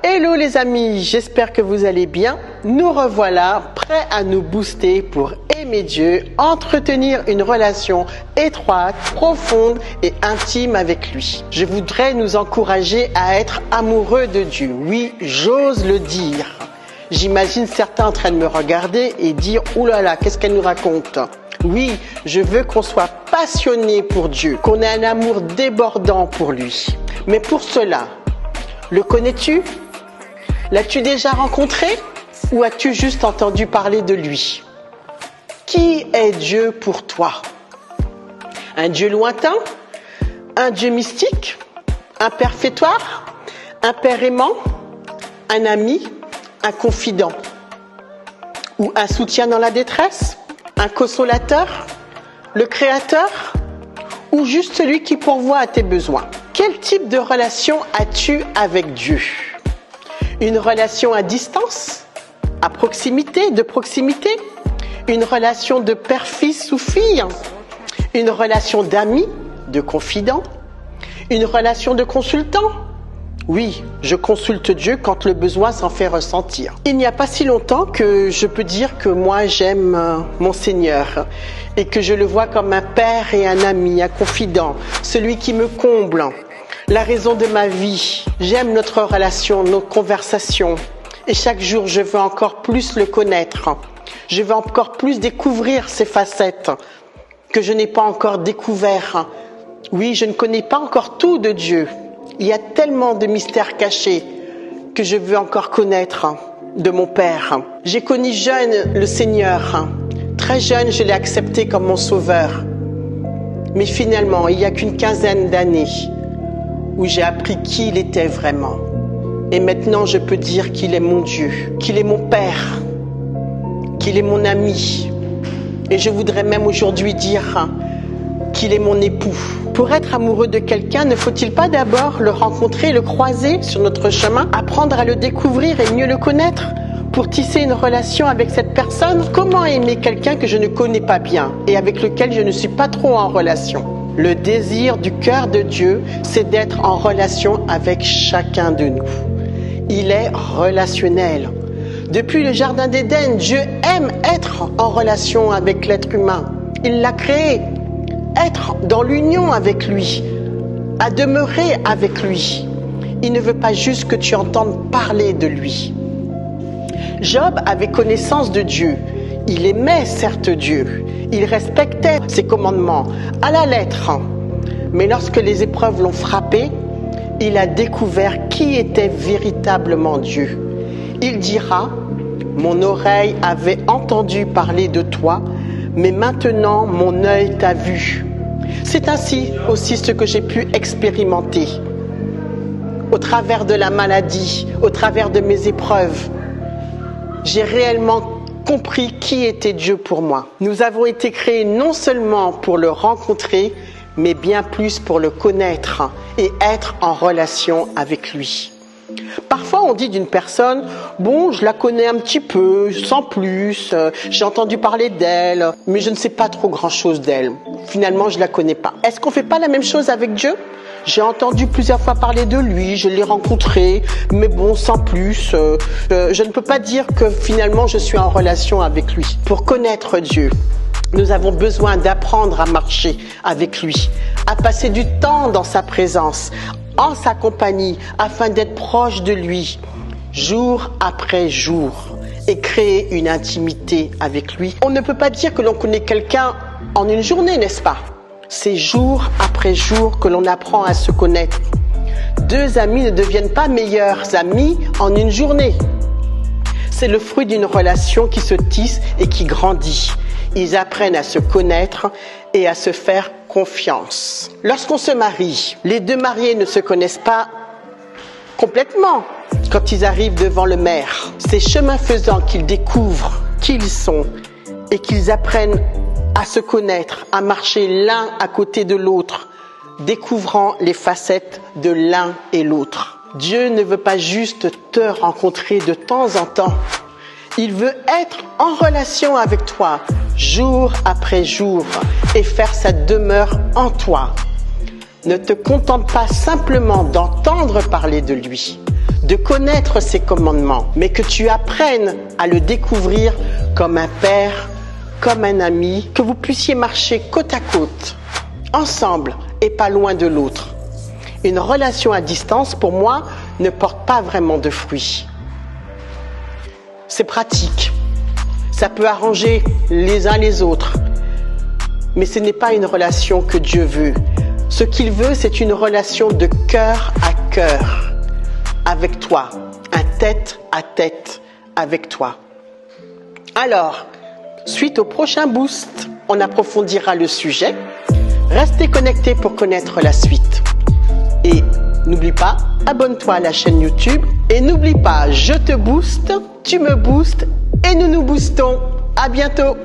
Hello les amis, j'espère que vous allez bien. Nous revoilà prêts à nous booster pour aimer Dieu, entretenir une relation étroite, profonde et intime avec lui. Je voudrais nous encourager à être amoureux de Dieu. Oui, j'ose le dire. J'imagine certains en train de me regarder et dire « Ouh là là, qu'est-ce qu'elle nous raconte ?» Oui, je veux qu'on soit passionné pour Dieu, qu'on ait un amour débordant pour lui. Mais pour cela, le connais-tu? L'as-tu déjà rencontré ou as-tu juste entendu parler de lui? Qui est Dieu pour toi? Un Dieu lointain? Un Dieu mystique? Un père fêtoire? Un père aimant? Un ami? Un confident? Ou un soutien dans la détresse? Un consolateur? Le créateur? Ou juste celui qui pourvoit à tes besoins? Quel type de relation as-tu avec Dieu? Une relation à distance? À proximité? De proximité? Une relation de père-fils ou fille? Une relation d'ami? De confident? Une relation de consultant? Oui, je consulte Dieu quand le besoin s'en fait ressentir. Il n'y a pas si longtemps que je peux dire que moi j'aime mon Seigneur et que je le vois comme un père et un ami, un confident, celui qui me comble, la raison de ma vie. J'aime notre relation, nos conversations et chaque jour je veux encore plus le connaître. Je veux encore plus découvrir ses facettes que je n'ai pas encore découvert. Oui, je ne connais pas encore tout de Dieu. Il y a tellement de mystères cachés que je veux encore connaître de mon Père. J'ai connu jeune le Seigneur. Très jeune, je l'ai accepté comme mon sauveur. Mais finalement, il n'y a qu'une quinzaine d'années où j'ai appris qui il était vraiment. Et maintenant, je peux dire qu'il est mon Dieu, qu'il est mon Père, qu'il est mon ami. Et je voudrais même aujourd'hui dire qu'il est mon époux. Pour être amoureux de quelqu'un, ne faut-il pas d'abord le rencontrer, le croiser sur notre chemin, apprendre à le découvrir et mieux le connaître pour tisser une relation avec cette personne? Comment aimer quelqu'un que je ne connais pas bien et avec lequel je ne suis pas trop en relation? Le désir du cœur de Dieu, c'est d'être en relation avec chacun de nous. Il est relationnel. Depuis le jardin d'Éden, Dieu aime être en relation avec l'être humain. Il l'a créé. Être dans l'union avec lui, à demeurer avec lui. Il ne veut pas juste que tu entendes parler de lui. Job avait connaissance de Dieu. Il aimait certes Dieu. Il respectait ses commandements à la lettre. Mais lorsque les épreuves l'ont frappé, il a découvert qui était véritablement Dieu. Il dira « Mon oreille avait entendu parler de toi, mais maintenant mon œil t'a vu. » C'est ainsi aussi ce que j'ai pu expérimenter au travers de la maladie, au travers de mes épreuves. J'ai réellement compris qui était Dieu pour moi. Nous avons été créés non seulement pour le rencontrer, mais bien plus pour le connaître et être en relation avec lui. Parfois, on dit d'une personne, bon, je la connais un petit peu, sans plus, j'ai entendu parler d'elle, mais je ne sais pas trop grand-chose d'elle. Finalement, je la connais pas. Est-ce qu'on fait pas la même chose avec Dieu? J'ai entendu plusieurs fois parler de lui, je l'ai rencontré, mais bon, sans plus. Je ne peux pas dire que finalement, je suis en relation avec lui. Pour connaître Dieu, nous avons besoin d'apprendre à marcher avec lui, à passer du temps dans sa présence, en sa compagnie, afin d'être proche de lui, jour après jour, et créer une intimité avec lui. On ne peut pas dire que l'on connaît quelqu'un en une journée, n'est-ce pas? C'est jour après jour que l'on apprend à se connaître. Deux amis ne deviennent pas meilleurs amis en une journée. C'est le fruit d'une relation qui se tisse et qui grandit. Ils apprennent à se connaître et à se faire confiance. Lorsqu'on se marie, les deux mariés ne se connaissent pas complètement quand ils arrivent devant le maire. C'est chemin faisant qu'ils découvrent qui ils sont et qu'ils apprennent à se connaître, à marcher l'un à côté de l'autre, découvrant les facettes de l'un et l'autre. Dieu ne veut pas juste te rencontrer de temps en temps. Il veut être en relation avec toi, jour après jour, et faire sa demeure en toi. Ne te contente pas simplement d'entendre parler de lui. de connaître ses commandements, mais que tu apprennes à le découvrir comme un père, comme un ami, que vous puissiez marcher côte à côte, ensemble et pas loin de l'autre. Une relation à distance, pour moi, ne porte pas vraiment de fruits. C'est pratique, ça peut arranger les uns les autres, mais ce n'est pas une relation que Dieu veut. Ce qu'il veut, c'est une relation de cœur à cœur avec toi, un tête à tête avec toi. Alors, suite au prochain boost, on approfondira le sujet. Restez connectés pour connaître la suite. Et n'oublie pas, abonne-toi à la chaîne YouTube. Et n'oublie pas, je te booste, tu me boostes et nous nous boostons. À bientôt.